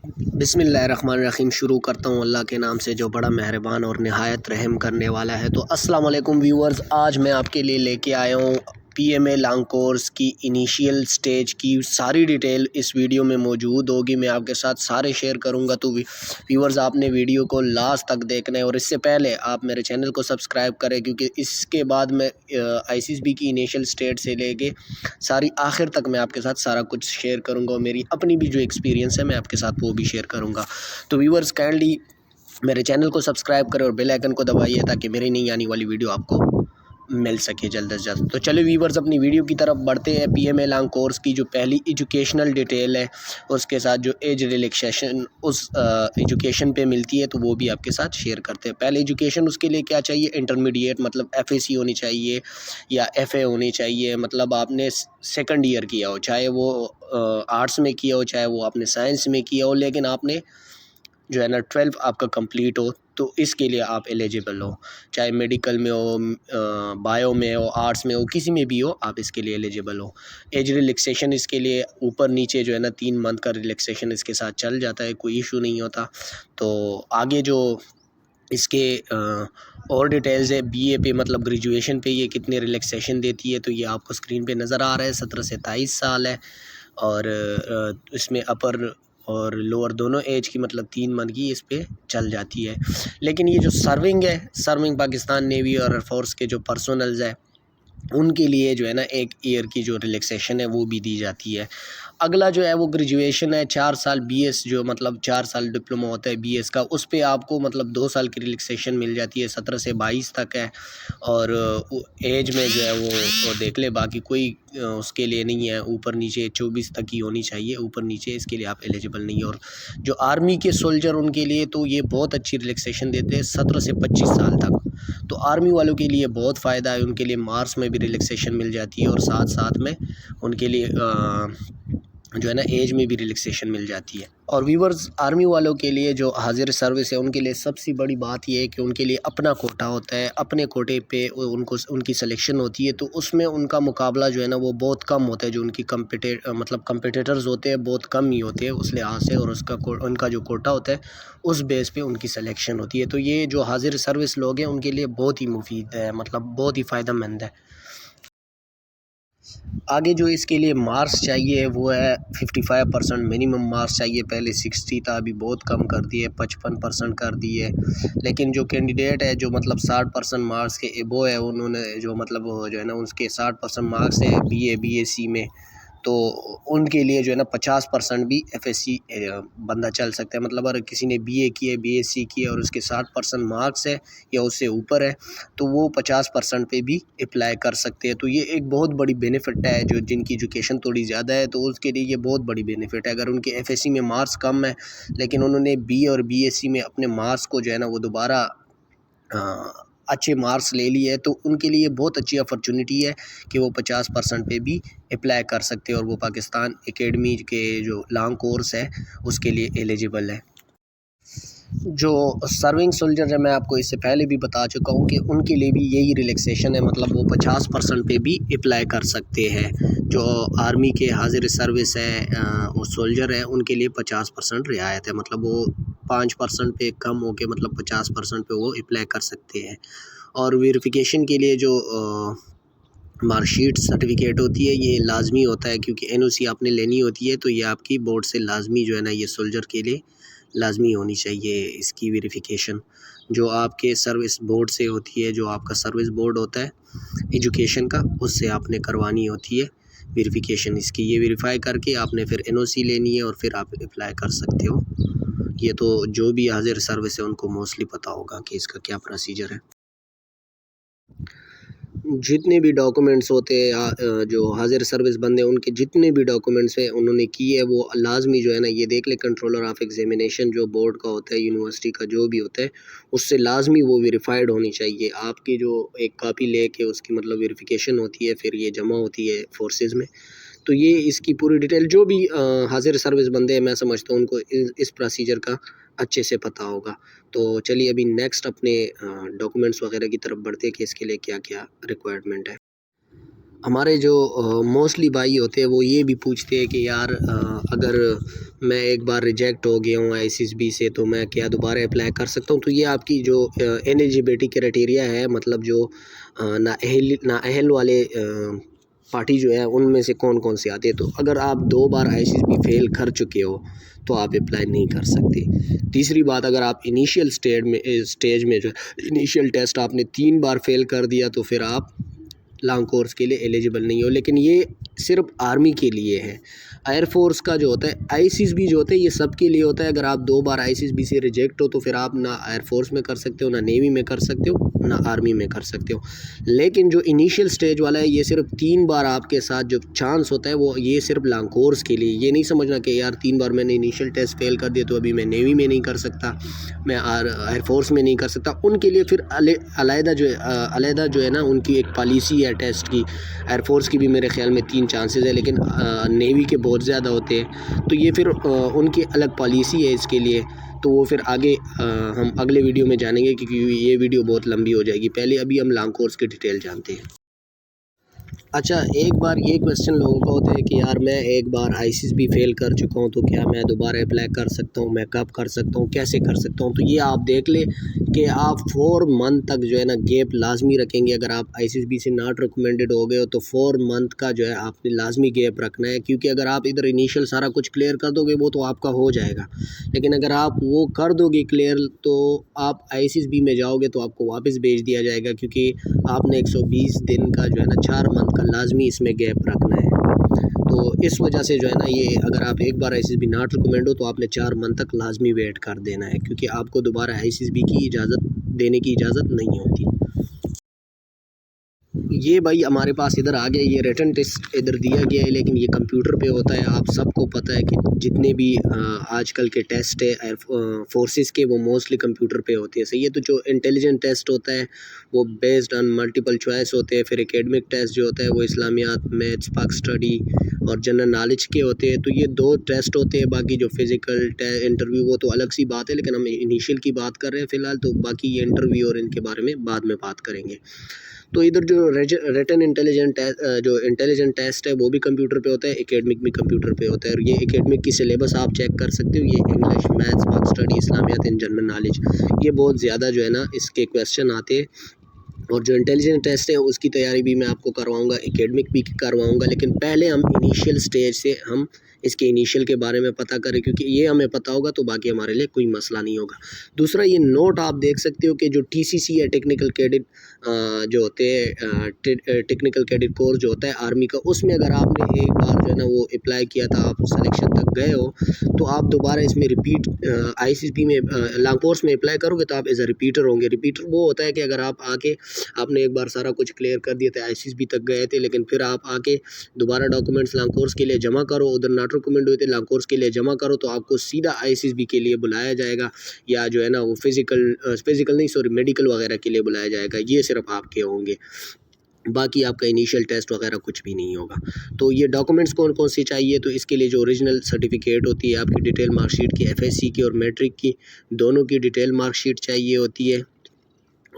बिस्मिल्लाहिर्रहमानिर्रहीम। शुरू करता हूँ अल्लाह के नाम से जो बड़ा मेहरबान और नहायत रहम करने वाला है। तो अस्सलाम वालेकुम व्यूअर्स, आज मैं आपके लिए लेके आया हूँ पीएमए लॉन्ग कोर्स की इनिशियल स्टेज की सारी डिटेल इस वीडियो में मौजूद होगी। मैं आपके साथ सारे शेयर करूँगा। तो व्यूअर्स, आपने वीडियो को लास्ट तक देखना है और इससे पहले आप मेरे चैनल को सब्सक्राइब करें, क्योंकि इसके बाद मैं आईसीएसबी की इनिशियल स्टेज से लेके सारी आखिर तक मैं आपके साथ सारा कुछ शेयर करूँगा और मेरी अपनी भी जो एक्सपीरियंस है मैं आपके साथ वो भी शेयर करूँगा। तो व्यूअर्स, काइंडली मेरे चैनल को सब्सक्राइब करें और बेल आइकन को दबाइए ताकि मेरी नई आने वाली वीडियो आपको मिल सके जल्द से जल्द। तो चलिए व्यूअर्स, अपनी वीडियो की तरफ बढ़ते हैं। पीएमए लॉन्ग कोर्स की जो पहली एजुकेशनल डिटेल है, उसके साथ जो एज रिलैक्सेशन उस एजुकेशन पे मिलती है, तो वो भी आपके साथ शेयर करते हैं। पहले एजुकेशन, उसके लिए क्या चाहिए, इंटरमीडिएट मतलब एफएसी होनी चाहिए या एफए होनी चाहिए। मतलब आपने सेकंड ईयर किया हो, चाहे वो आर्ट्स में किया हो चाहे वो आपने साइंस में किया हो, लेकिन आपने जो है ना 12 आपका कंप्लीट हो, तो इसके लिए आप एलिजिबल हो। चाहे मेडिकल में हो, बायो में हो, आर्ट्स में हो, किसी में भी हो, आप इसके लिए एलिजिबल हो। एज रिलैक्सेशन इसके लिए ऊपर नीचे जो है ना 3 मंथ का रिलैक्सेशन इसके साथ चल जाता है, कोई इशू नहीं होता। तो आगे जो इसके और डिटेल्स है बीए पे, मतलब ग्रेजुएशन पे ये कितने रिलैक्सेशन देती है, तो ये आपको स्क्रीन पे नज़र आ रहा है। 17 से 23 साल है और इसमें अपर और लोअर दोनों एज की, मतलब 3 मंथ की इस पे चल जाती है। लेकिन ये जो सर्विंग है, सर्विंग पाकिस्तान नेवी और एयरफोर्स के जो पर्सनल्स है, उनके लिए जो है ना 1 ईयर की जो रिलैक्सेशन है वो भी दी जाती है। अगला जो है वो ग्रेजुएशन है, 4 साल बीएस, जो मतलब 4 साल डिप्लोमा होता है बीएस का, उस पे आपको मतलब 2 साल की रिलैक्सेशन मिल जाती है। 17 से 22 तक है और एज में जो है वो देख ले, बाकी कोई उसके लिए नहीं है। ऊपर नीचे 24 तक ही होनी चाहिए, ऊपर नीचे इसके लिए आप एलिजिबल नहीं है। और जो आर्मी के सोल्जर, उनके लिए तो ये बहुत अच्छी रिलैक्सेशन देते हैं 17 से 25 साल तक। तो आर्मी वालों के लिए बहुत फ़ायदा है, उनके लिए मार्च में भी रिलैक्सेशन मिल जाती है और साथ साथ में उनके लिए जो है ना एज में भी रिलैक्सेशन मिल जाती है। और व्यूवर्स, आर्मी वालों के लिए जो हाजिर सर्विस है, उनके लिए सबसे बड़ी बात यह है कि उनके लिए अपना कोटा होता है। अपने कोटे पे उनको उनकी सिलेक्शन होती है, तो उसमें उनका मुकाबला जो है ना वो बहुत कम होता है। जो उनकी कंपटीटर्स होते हैं बहुत कम ही होते हैं उस लिहाज से, और उनका जो कोटा होता है उस बेस पे उनकी सिलेक्शन होती है। तो ये जो हाजिर सर्विस लोग हैं उनके लिए बहुत ही मुफीद है, मतलब बहुत ही फ़ायदेमंद है। आगे जो इसके लिए मार्क्स चाहिए वो है 55% मिनिमम मार्क्स चाहिए। पहले 60 था, अभी बहुत कम कर दिए, 55% कर दिए। लेकिन जो कैंडिडेट है जो मतलब 60% मार्क्स के एबो है, उन्होंने जो मतलब जो है ना उसके 60% मार्क्स है बीए बीएससी में, तो उनके लिए जो है ना 50% भी एफएससी बंदा चल सकता है। मतलब अगर किसी ने बीए किए बीएससी किए और उसके 60% मार्क्स है या उससे ऊपर है, तो वो 50% पे भी अप्लाई कर सकते हैं। तो ये एक बहुत बड़ी बेनिफिट है। जो जिनकी एजुकेशन थोड़ी ज़्यादा है तो उसके लिए ये बहुत बड़ी बेनिफिट है। अगर उनके एफएससी में मार्क्स कम है लेकिन उन्होंने बी और बीएससी में अपने मार्क्स को जो है ना वो दोबारा अच्छे मार्क्स ले लिए, तो उनके लिए बहुत अच्छी अपॉर्चुनिटी है कि वो 50% पे भी अप्लाई कर सकते हैं और वो पाकिस्तान एकेडमी के जो लॉन्ग कोर्स है उसके लिए एलिजिबल है। जो सर्विंग सोल्जर है, मैं आपको इससे पहले भी बता चुका हूँ कि उनके लिए भी यही रिलैक्सेशन है, मतलब वो 50% पे भी अप्लाई कर सकते हैं। जो आर्मी के हाजिर सर्विस है वो सोल्जर है, उनके लिए 50% रियायत है, मतलब वो 5% पे कम हो के मतलब 50% पे वो अप्लाई कर सकते हैं। और वेरिफिकेशन के लिए जो मार्कशीट सर्टिफिकेट होती है ये लाजमी होता है, क्योंकि एनओसी आपने लेनी होती है, तो ये आपकी बोर्ड से लाजमी जो है ना ये सोल्जर के लिए लाजमी होनी चाहिए। इसकी वेरिफिकेशन जो आपके सर्विस बोर्ड से होती है, जो आपका सर्विस बोर्ड होता है एजुकेशन का, उससे आपने करवानी होती है वेरिफिकेशन इसकी। ये वेरीफाई करके आपने फिर एनओसी लेनी है और फिर आप अप्लाई कर सकते हो। ये तो जो भी हाजिर सर्विस है उनको मोस्टली पता होगा कि इसका क्या प्रोसीजर है। जितने भी डॉक्यूमेंट्स होते हैं जो हाजिर सर्विस बंदे उनके जितने भी डॉक्यूमेंट्स हैं उन्होंने किए, वो लाजमी जो है ना ये देख ले, कंट्रोलर ऑफ एग्जामिनेशन जो बोर्ड का होता है, यूनिवर्सिटी का जो भी होता है, उससे लाजमी वो वेरीफाइड होनी चाहिए। आपकी जो एक कॉपी लेके उसकी मतलब वेरिफिकेशन होती है, फिर ये जमा होती है फोर्सेस में। तो ये इसकी पूरी डिटेल जो भी हाजिर सर्विस बंदे हैं, मैं समझता हूँ उनको इस प्रोसीजर का अच्छे से पता होगा। तो चलिए अभी नेक्स्ट अपने डॉक्यूमेंट्स वगैरह की तरफ बढ़ते हैं कि इसके लिए क्या क्या रिक्वायरमेंट है। हमारे जो मोस्टली भाई होते हैं वो ये भी पूछते हैं कि यार अगर मैं एक बार रिजेक्ट हो गया हूँ आईसीएसबी से तो मैं क्या दोबारा अप्लाई कर सकता हूँ। तो ये आपकी जो एलिजिबिलिटी क्राइटेरिया है, मतलब जो नाअहल वाले पार्टी जो है उनमें से कौन कौन से आते हैं। तो अगर आप 2 बार आईसीएसबी फेल कर चुके हो तो आप अप्लाई नहीं कर सकते। तीसरी बात, अगर आप इनिशियल स्टेज में जो इनिशियल टेस्ट आपने 3 बार फेल कर दिया तो फिर आप लॉन्ग कोर्स के लिए एलिजिबल नहीं हो। लेकिन ये सिर्फ आर्मी के लिए है। एयरफोर्स का जो होता है आईसीएसबी जो होता है ये सबके लिए होता है। अगर आप 2 बार आईसीएसबी से रिजेक्ट हो तो फिर आप ना एयरफोर्स में कर सकते हो, ना नेवी में कर सकते हो, ना आर्मी में कर सकते हो। लेकिन जो इनिशियल स्टेज वाला है ये सिर्फ 3 बार आपके साथ जो चांस होता है वो ये सिर्फ लॉन्ग कोर्स के लिए। ये नहीं समझना कि यार 3 बार मैंने इनिशियल टेस्ट फेल कर दिया तो अभी मैं नेवी में नहीं कर सकता, मैं एयरफोर्स में नहीं कर सकता। उनके लिए फिर अलहदा जो है ना उनकी एक पॉलिसी है टेस्ट की। एयरफोर्स की भी मेरे ख्याल में 3 चांसेस है, लेकिन नेवी के बहुत ज़्यादा होते हैं। तो ये फिर उनकी अलग पॉलिसी है इसके लिए। तो वो फिर आगे हम अगले वीडियो में जानेंगे क्योंकि ये वीडियो बहुत लंबी हो जाएगी। पहले अभी हम लॉन्ग कोर्स की डिटेल जानते हैं। अच्छा, एक बार ये क्वेश्चन लोगों का होता है कि यार मैं एक बार आईसीएसबी फेल कर चुका हूँ तो क्या मैं दोबारा अप्लाई कर सकता हूँ, मैं कब कर सकता हूँ, कैसे कर सकता हूँ। तो ये आप देख ले कि आप 4 मंथ तक जो है ना गैप लाजमी रखेंगे। अगर आप आईसीएसबी से नॉट रिकमेंडेड हो गए हो तो 4 मंथ का जो है आपने लाजमी गैप रखना है। क्योंकि अगर आप इधर इनिशियल सारा कुछ क्लियर कर दोगे वो तो आपका हो जाएगा, लेकिन अगर आप वो कर दोगे क्लियर तो आप आईसीएसबी में जाओगे तो आपको वापस भेज दिया जाएगा। क्योंकि आपने 120 दिन का जो है ना 4 मंथ का लाजमी इसमें गैप रखना है। तो इस वजह से जो है ना ये अगर आप एक बार आईसीएसबी नॉट रिकमेंड हो तो आपने 4 मंथ तक लाजमी वेट कर देना है, क्योंकि आपको दोबारा आईसीएसबी की इजाज़त देने की इजाज़त नहीं होती। ये भाई हमारे पास इधर आ गया, ये रिटन टेस्ट इधर दिया गया है, लेकिन ये कंप्यूटर पे होता है। आप सबको पता है कि जितने भी आजकल के टेस्ट है फोर्सेस के वो मोस्टली कंप्यूटर पे होते हैं, सही है। तो जो इंटेलिजेंट टेस्ट होता है वो बेस्ड ऑन मल्टीपल चॉइस होते हैं। फिर एकेडमिक टेस्ट जो होता है वो इस्लामियात, मैथ्स, पाक स्टडी और जनरल नॉलेज के होते हैं। तो ये 2 टेस्ट होते हैं। बाकी जो फिज़िकल इंटरव्यू वो तो अलग सी बात है, लेकिन हम इनिशियल की बात कर रहे हैं फ़िलहाल। तो बाकी ये इंटरव्यू और इनके बारे में बाद में बात करेंगे। तो इधर जो रिटन इंटेलिजेंट टेस्ट है वो भी कंप्यूटर पे होता है, एकेडमिक भी कंप्यूटर पे होता है। और ये एकेडमिक की सिलेबस आप चेक कर सकते हो। ये इंग्लिश, मैथ्स, पाक स्टडी, इस्लामियात एंड जनरल नॉलेज, ये बहुत ज़्यादा जो है ना इसके क्वेश्चन आते हैं। और जो इंटेलिजेंट टेस्ट है उसकी तैयारी भी मैं आपको करवाऊंगा, एकेडमिक भी करवाऊंगा। लेकिन पहले हम इनिशियल स्टेज से हम इसके इनिशियल के बारे में पता करें, क्योंकि ये हमें पता होगा तो बाकी हमारे लिए कोई मसला नहीं होगा। दूसरा, ये नोट आप देख सकते हो कि जो टीसीसी है, टेक्निकल कैडेट जो होते हैं, टेक्निकल कैडेट कोर्स जो होता है आर्मी का, उसमें अगर आपने एक बार जो है ना वो अप्लाई किया था, आप सिलेक्शन तक गए हो, तो आप दोबारा इसमें रिपीट आईसीएसबी में लॉन्ग कोर्स में अप्लाई करोगे तो आप एज अ रिपीटर होंगे। रिपीटर वो होता है कि अगर आप आके आपने एक बार सारा कुछ क्लियर कर दिया था, आईसीएसबी तक गए थे, लेकिन फिर आप आके दोबारा डॉक्यूमेंट्स लॉन्ग कोर्स के लिए जमा करो, उधर नॉट रिकमेंड हुए थे, लॉन्ग कोर्स के लिए जमा करो, तो आपको सीधा आईसीएसबी के लिए बुलाया जाएगा, या जो है ना वो फिजिकल नहीं सॉरी मेडिकल वगैरह के लिए बुलाया जाएगा। ये सिर्फ आपके होंगे, बाकी आपका इनिशियल टेस्ट वगैरह कुछ भी नहीं होगा। तो ये डॉक्यूमेंट्स कौन कौन से चाहिए, तो इसके लिए जो ओरिजिनल सर्टिफिकेट होती है आपकी डिटेल मार्कशीट की, एफएससी की और मैट्रिक की, दोनों की डिटेल मार्कशीट चाहिए होती है।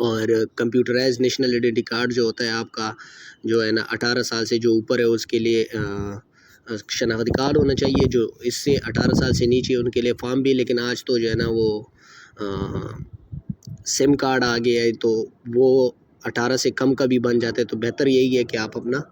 और कंप्यूटराइज नेशनल आइडेंटिटी कार्ड जो होता है आपका, जो है ना 18 साल से जो ऊपर है उसके लिए शनाख्ती कार्ड होना चाहिए। जो इससे 18 साल से नीचे उनके लिए फॉर्म भी, लेकिन आज तो जो है ना वो सिम कार्ड आ गया है, तो वो 18 से कम का भी बन जाता है। तो बेहतर यही है कि आप अपना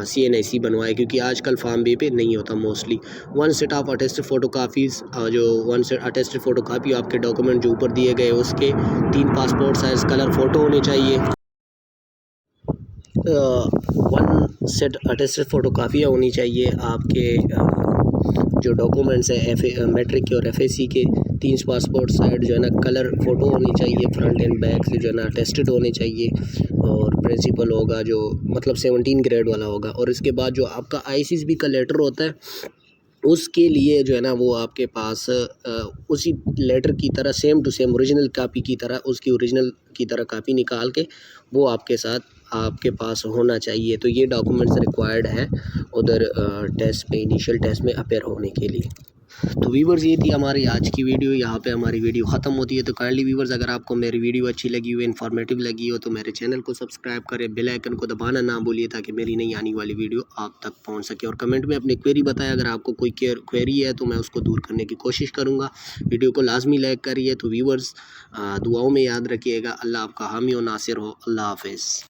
CNIC बनवाएं, क्योंकि आजकल फार्म बी पे नहीं होता mostly. 1 set of attested photo copies, जो 1 सेट अटेस्टेड फ़ोटो कापी आपके डॉक्यूमेंट जो ऊपर दिए गए उसके 3 पासपोर्ट साइज़ कलर फ़ोटो होने चाहिए। 1 सेट अटेस्टेड फ़ोटो कापियाँ होनी चाहिए आपके जो डॉक्यूमेंट्स है मैट्रिक के और एफएससी के। 3 पासपोर्ट साइड जो है ना कलर फ़ोटो होनी चाहिए, फ्रंट एंड बैक से जो है ना अटेस्टेड होने चाहिए। और प्रिंसिपल होगा जो मतलब 17 ग्रेड वाला होगा। और इसके बाद जो आपका आईसीएसबी का लेटर होता है उसके लिए जो है ना वो आपके पास उसी लेटर की तरह same to same original copy की तरह, उसकी ओरिजिनल की तरह कापी निकाल के वो आपके साथ आपके पास होना चाहिए। तो ये डॉक्यूमेंट्स रिक्वायर्ड है उधर टेस्ट पे, इनिशियल टेस्ट में अपेयर होने के लिए। तो व्यूवर्स ये थी हमारी आज की वीडियो, यहाँ पे हमारी वीडियो ख़त्म होती है। तो काइंडली व्यूवर्स अगर आपको मेरी वीडियो अच्छी लगी हो, इन्फॉर्मेटिव लगी हो, तो मेरे चैनल को सब्सक्राइब करें, बेल आइकन को दबाना ना भूलिए ताकि मेरी नई आने वाली वीडियो आप तक पहुँच सके। और कमेंट में अपनी क्वेरी बताएं, अगर आपको कोई क्वेरी है तो मैं उसको दूर करने की कोशिश करूँगा। वीडियो को लाजमी लाइक करिए। तो व्यूवर्स दुआओं में याद रखिएगा। अल्लाह आपका हामी और नासिर हो। अल्लाह हाफिज़।